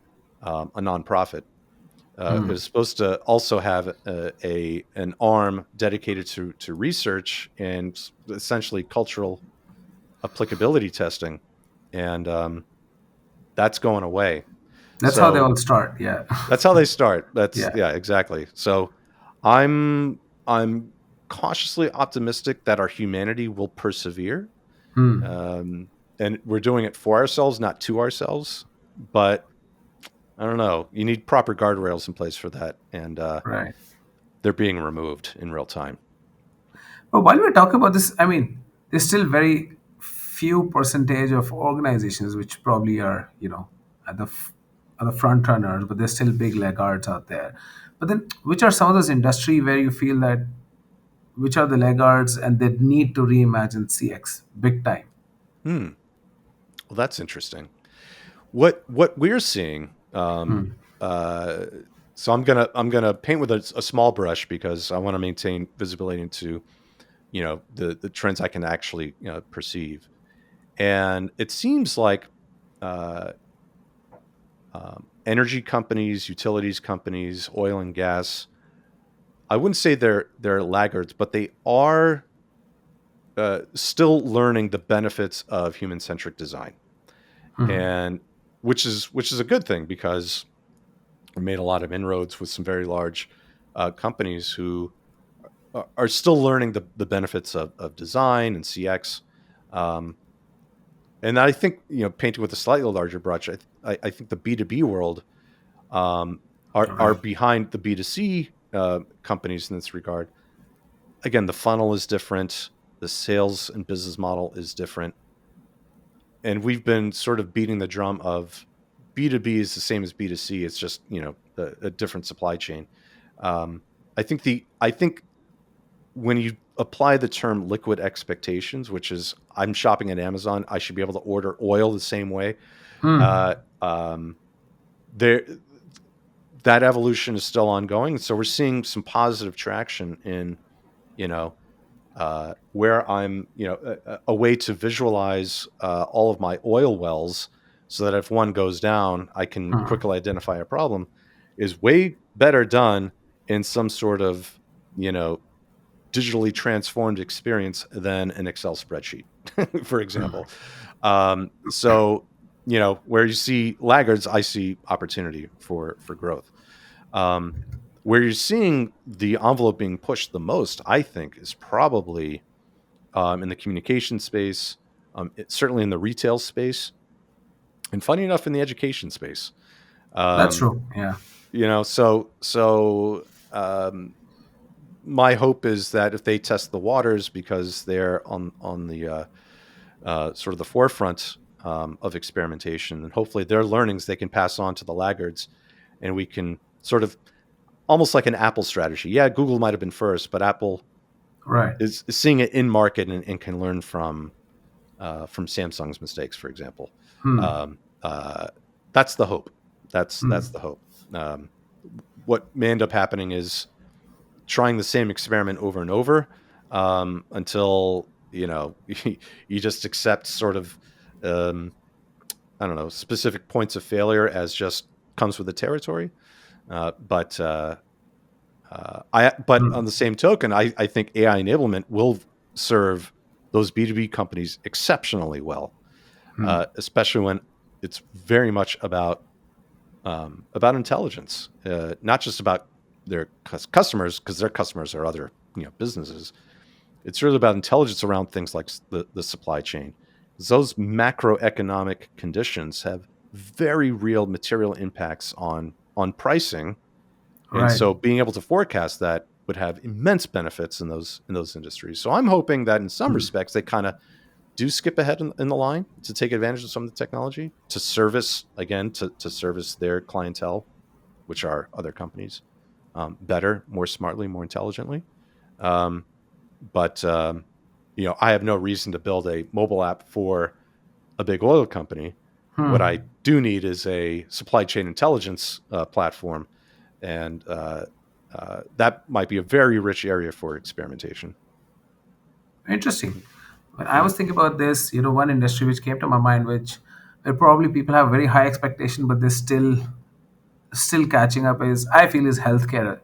a nonprofit. It Hmm. was supposed to also have an arm dedicated to research and essentially cultural applicability testing, and that's going away. That's how they So all start. Yeah. that's how they start. That's Yeah. yeah, exactly. So I'm cautiously optimistic that our humanity will persevere, Hmm. um, and we're doing it for ourselves, not to ourselves. But I don't know. You need proper guardrails in place for that, and Right. they're being removed in real time. But while we're talking about this, I mean, there's still very few percentage of organizations which probably are, at the at the front runners, but there's still big laggards out there. But then, which are some of those industry where you feel that which are the laggards and they need to reimagine CX big time? Hmm. Well, that's interesting. What we're seeing. Hmm. Uh, so I'm gonna paint with a small brush because I want to maintain visibility into the trends I can actually perceive. And it seems like uh, energy companies, utilities companies, oil and gas. I wouldn't say they're laggards, but they are still learning the benefits of human centric design, Hmm. and which is a good thing because we made a lot of inroads with some very large companies who are still learning the benefits of design and CX. Um, and I think painting with a slightly larger brush, I think the B2B world are Right. behind the B2C companies in this regard. Again, the funnel is different, the sales and business model is different, and we've been sort of beating the drum of B2B is the same as B2C. It's just a different supply chain. Um, I think when you apply the term liquid expectations, which is I'm shopping at Amazon, I should be able to order oil the same way. Hmm. Uh, um, there, that evolution is still ongoing. So we're seeing some positive traction in, you know, where I'm, a way to visualize all of my oil wells so that if one goes down, I can Hmm. quickly identify a problem is way better done in some sort of, you know, digitally transformed experience than an Excel spreadsheet, for example. So, where you see laggards, I see opportunity for growth. Um, where you're seeing the envelope being pushed the most, I think, is probably in the communication space, certainly in the retail space, and funny enough, in the education space. That's Um, true. Yeah. so my hope is that if they test the waters because they're on the sort of the forefront of experimentation, and hopefully their learnings they can pass on to the laggards, and we can sort of almost like an Apple strategy. Yeah, Google might have been first, but Apple Right. is seeing it in market and can learn from Samsung's mistakes, for example. Hmm. Um, that's the hope. That's Hmm. the hope. Um, what may end up happening is trying the same experiment over and over until you just accept sort of, um, I don't know, specific points of failure as just comes with the territory. But Hmm. on the same token, I think AI enablement will serve those B2B companies exceptionally well, Hmm. especially when it's very much about intelligence, not just about their customers, because their customers are other businesses. It's really about intelligence around things like the supply chain. Those macroeconomic conditions have very real material impacts on pricing, and Right. so being able to forecast that would have immense benefits in those industries. So I'm hoping that in some Hmm. respects they kind of do skip ahead in the line to take advantage of some of the technology to service again to service their clientele, which are other companies, better, more smartly, more intelligently. Um, but I have no reason to build a mobile app for a big oil company. What Hmm. I do need is a supply chain intelligence platform, and that might be a very rich area for experimentation. Interesting. When I Yeah. was thinking about this, one industry which came to my mind, which where probably people have very high expectation, but they're still catching up, is I feel is healthcare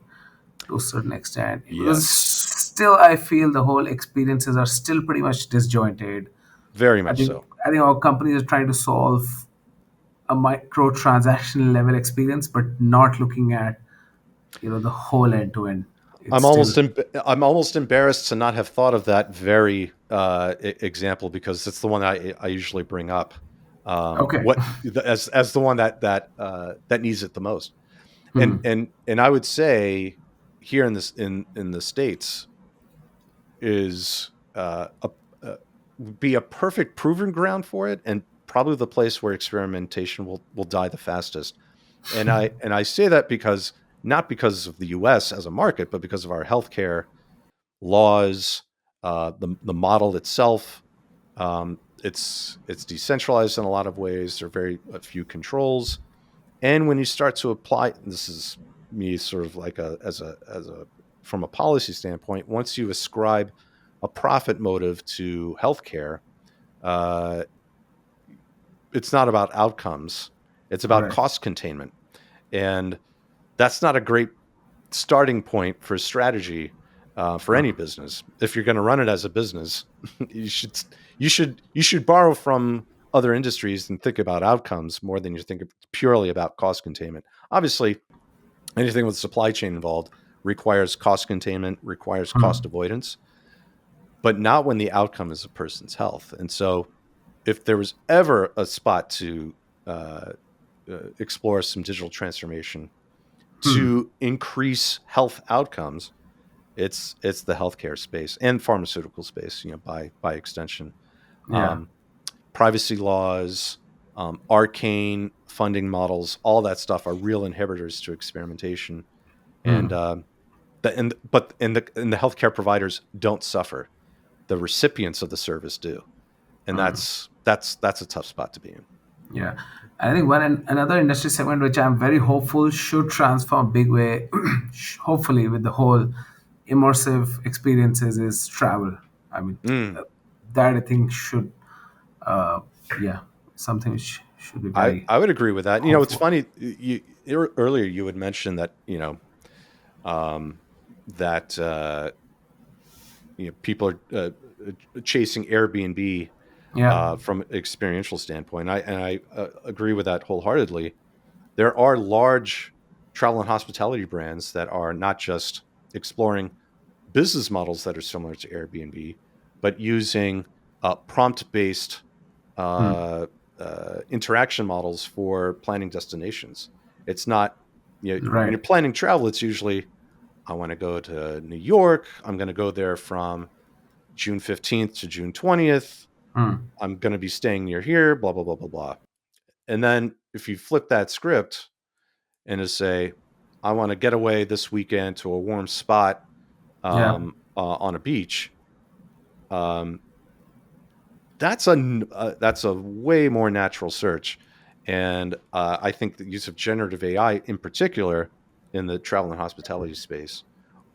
to a certain extent, because Yes. still I feel the whole experiences are still pretty much disjointed. Very I much think so. I think our companies are trying to solve a micro transactional level experience, but not looking at the whole end to end. It's I'm still almost I'm almost embarrassed to not have thought of that very example, because it's the one I usually bring up. okay. As the one that needs it the most. And Hmm. and I would say here in the states is would be a perfect proving ground for it, and probably the place where experimentation will die the fastest. And I say that because, not because of the U.S. as a market, but because of our healthcare laws, the model itself. It's decentralized in a lot of ways. There are very a few controls, and when you start to apply, this is me sort of like a from a policy standpoint. Once you ascribe a profit motive to healthcare, uh, it's not about outcomes; it's about Right. cost containment, and that's not a great starting point for strategy for any business. If you're going to run it as a business, you should you should borrow from other industries and think about outcomes more than you think purely about cost containment. Obviously, anything with supply chain involved requires cost containment, requires cost Hmm. avoidance, but not when the outcome is a person's health. And so, if there was ever a spot to uh, explore some digital transformation Hmm. to increase health outcomes, it's the healthcare space and pharmaceutical space, by extension. Yeah. Um, Privacy laws, arcane funding models, all that stuff are real inhibitors to experimentation. And Hmm. the healthcare providers don't suffer. The recipients of the service do, and Hmm. that's a tough spot to be in. Yeah. I think another industry segment which I'm very hopeful should transform big way, hopefully with the whole immersive experiences, is travel. I mean, Mm. that I think should, uh, yeah, something which should be I very I would agree with that. It's hopeful. funny. Earlier you had mentioned that um, that people are chasing Airbnb Yeah. from an experiential standpoint. I agree with that wholeheartedly. There are large travel and hospitality brands that are not just exploring business models that are similar to Airbnb, but using prompt-based Hmm. uh, interaction models for planning destinations. It's not, when Right. you're planning travel, it's usually, I want to go to New York. I'm going to go there from June 15th to June 20th. Hmm. I'm going to be staying near here, blah, blah, blah, blah, blah. And then if you flip that script and just say, I want to get away this weekend to a warm spot Yeah. on a beach, um, that's a way more natural search. And I think the use of generative AI in particular in the travel and hospitality space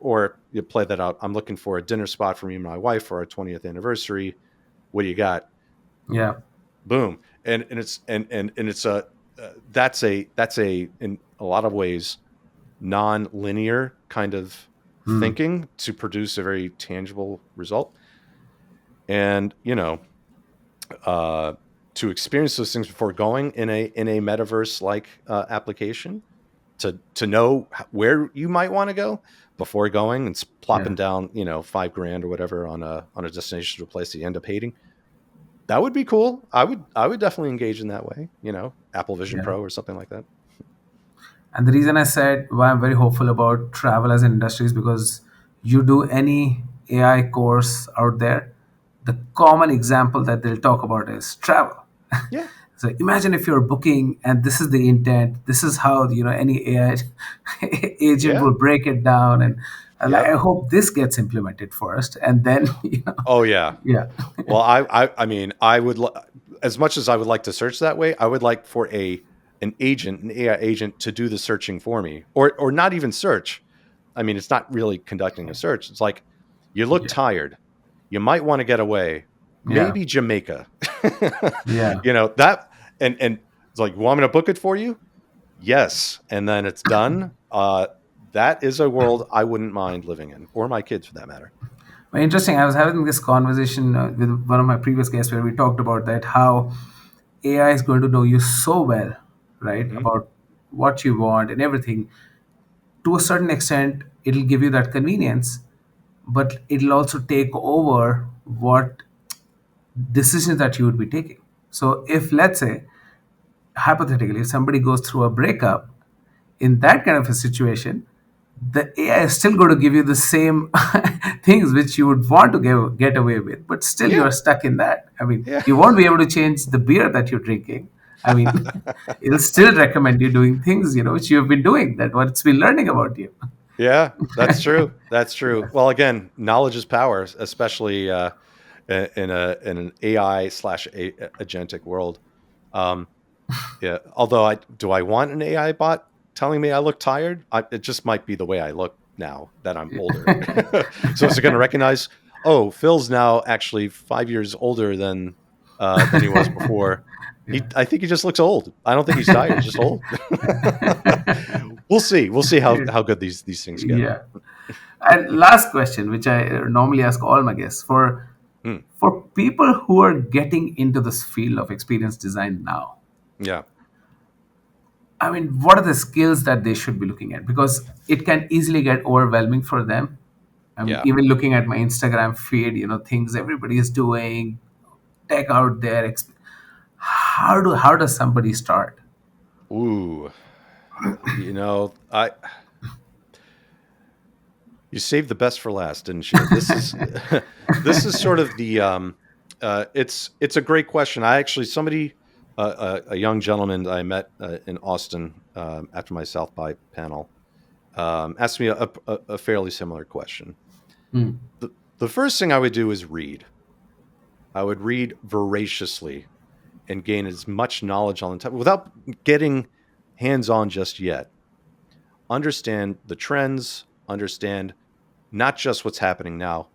or you play that out. I'm looking for a dinner spot for me and my wife for our 20th anniversary. What do you got? Yeah. Boom. And it's a that's a in a lot of ways non-linear kind of Hmm. thinking to produce a very tangible result. And uh, to experience those things before going in a metaverse like application, to know where you might want to go before going and Yeah. plopping down $5,000 or whatever on a destination to a place that you end up hating. That would be cool. I would definitely engage in that way. Apple Vision Yeah. Pro or something like that. And the reason I said why I'm very hopeful about travel as an industry is because you do any AI course out there, the common example that they'll talk about is travel. Yeah. So imagine if you're booking and this is the intent, this is how any AI agent Yeah. will break it down, and I Yep. hope this gets implemented first, and then Oh yeah. yeah, Well, I mean, as much as I would like to search that way, I would like for an AI agent to do the searching for me, or not even search. I mean, it's not really conducting a search. It's like, you look yeah, tired. You might want to get away. yeah, Maybe Jamaica. yeah. That, and it's like, want me to book it for you? Yes. And then it's done. That is a world I wouldn't mind living in, or my kids for that matter. Well, interesting. I was having this conversation with one of my previous guests where we talked about that how AI is going to know you so well, right, Hmm. about what you want and everything. To a certain extent, it'll give you that convenience, but it'll also take over what decisions that you would be taking. So, if let's say, hypothetically, if somebody goes through a breakup, in that kind of a situation, the AI is still going to give you the same things which you would want to get away with, but still you Yeah. are stuck in that. I mean, Yeah. you won't be able to change the beer that you're drinking. I mean, it'll still recommend you doing things, which you've been doing, that what it's been learning about you. Yeah, that's true. That's true. Well, again, knowledge is power, especially in an AI slash agentic world. Um, yeah. Although I want an AI bot telling me I look tired? It just might be the way I look now that I'm older. So is it going to recognize? Oh, Phil's now actually 5 years older than he was before. Yeah. I think he just looks old. I don't think he's tired. He's just old. We'll see. We'll see how good these things get. Yeah. And last question, which I normally ask all my guests Hmm. for people who are getting into this field of experience design now. Yeah. I mean, what are the skills that they should be looking at? Because it can easily get overwhelming for them. I mean, Yeah. even looking at my Instagram feed, things everybody is doing, tech out there. How does somebody start? Ooh. I You saved the best for last, didn't you? This is this is sort of the it's a great question. I actually somebody a young gentleman that I met in Austin after my South by panel asked me a fairly similar question. Hmm. The first thing I would do is read. I would read voraciously and gain as much knowledge on the topic without getting hands on just yet. Understand the trends, understand not just what's happening now,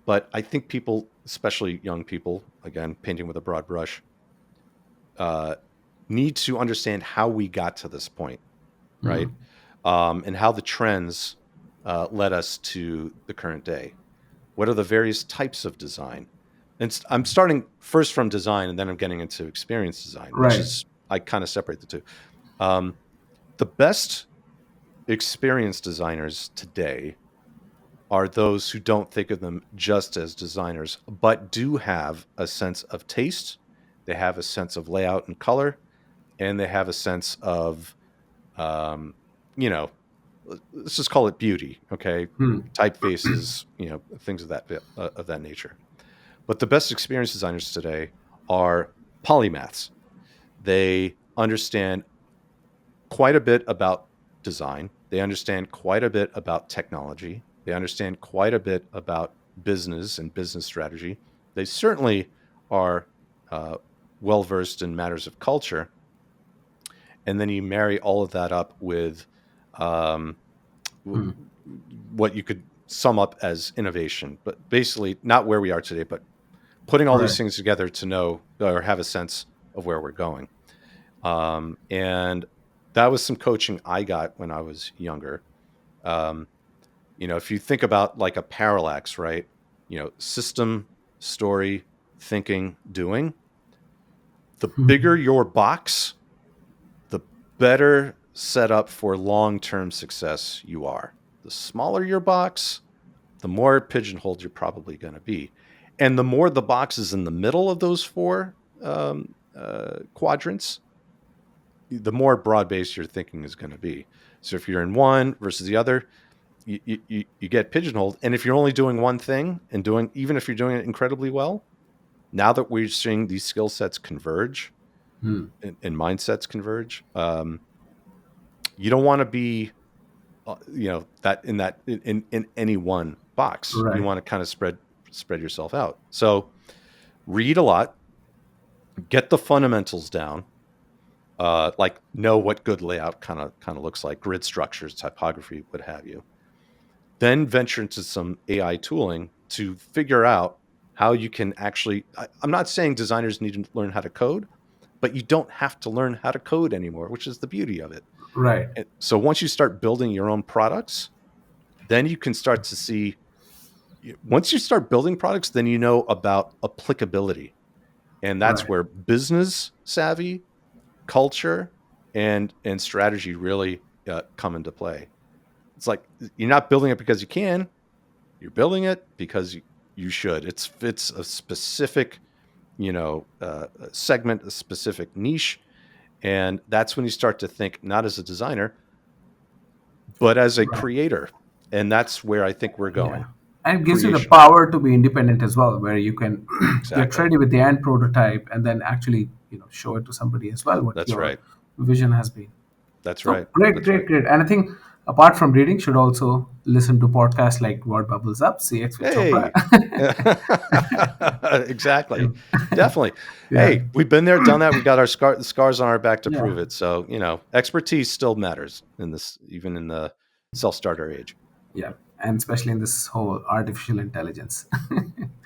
but I think people, especially young people, again, painting with a broad brush, uh, need to understand how we got to this point, right? And how the trends led us to the current day. What are the various types of design? And I'm starting first from design, and then I'm getting into experience design, which Right. is I kind of separate the two. Um, the best experience designers today are those who don't think of them just as designers, but do have a sense of taste. They have a sense of layout and color, and they have a sense of, um, you know, let's just call it beauty. Okay, Hmm. typefaces, things of that nature. But the best experience designers today are polymaths. They understand quite a bit about design. They understand quite a bit about technology. They understand quite a bit about business and business strategy. They certainly are uh, well versed in matters of culture. And then you marry all of that up with um, Hmm. what you could sum up as innovation, but basically not where we are today, but putting all these Right. things together to know or have a sense of where we're going. And that was some coaching I got when I was younger. Um, if you think about like a parallax, right? System, story, thinking, doing. The bigger your box, the better set up for long-term success you are. The smaller your box, the more pigeonholed you're probably going to be. And the more the box is in the middle of those four quadrants, the more broad-based your thinking is going to be. So if you're in one versus the other, you get pigeonholed. And if you're only doing one thing and even if you're doing it incredibly well, now that we're seeing these skill sets converge Hmm. and mindsets converge, you don't want to be, that in any one box. You Right. want to kind of spread yourself out. So read a lot, get the fundamentals down, like know what good layout kind of looks like, grid structures, typography, what have you. Then venture into some AI tooling to figure out how you can actually. I'm not saying designers need to learn how to code, but you don't have to learn how to code anymore, which is the beauty of it. Right. And so once you start building your own products, then you can start to see. Once you start building products, then you know about applicability, and that's Right. where business savvy, culture, and strategy really come into play. It's like you're not building it because you can; you're building it because you should. It's a specific, segment, a specific niche, and that's when you start to think not as a designer, but as a Right. creator, and that's where I think we're Yeah. going. And it gives you the Creation, power to be independent as well, where you can get exactly. ready with the end prototype and then actually, show it to somebody as well what That's your right. vision has been. That's So right. great, That's right. great, great. And I think apart from reading, should also listen to podcasts like What Bubbles Up, CX with Chopra. Hey, exactly. And- Definitely. yeah, Hey, we've been there, done that. We got our scars on our back to yeah, prove it. So, expertise still matters in this, even in the self-starter age. yeah. And especially in this whole artificial intelligence.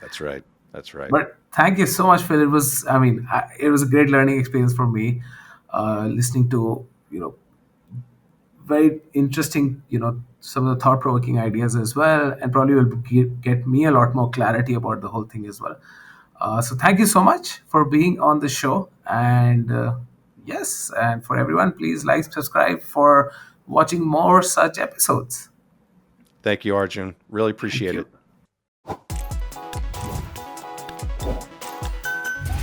That's right. That's right. But thank you so much, Phil. It was, it was a great learning experience for me, listening to, very interesting, some of the thought provoking ideas as well, and probably will get me a lot more clarity about the whole thing as well. So thank you so much for being on the show. And yes, and for everyone, please like, subscribe for watching more such episodes. Thank you, Arjun. Really Thank appreciate you. it.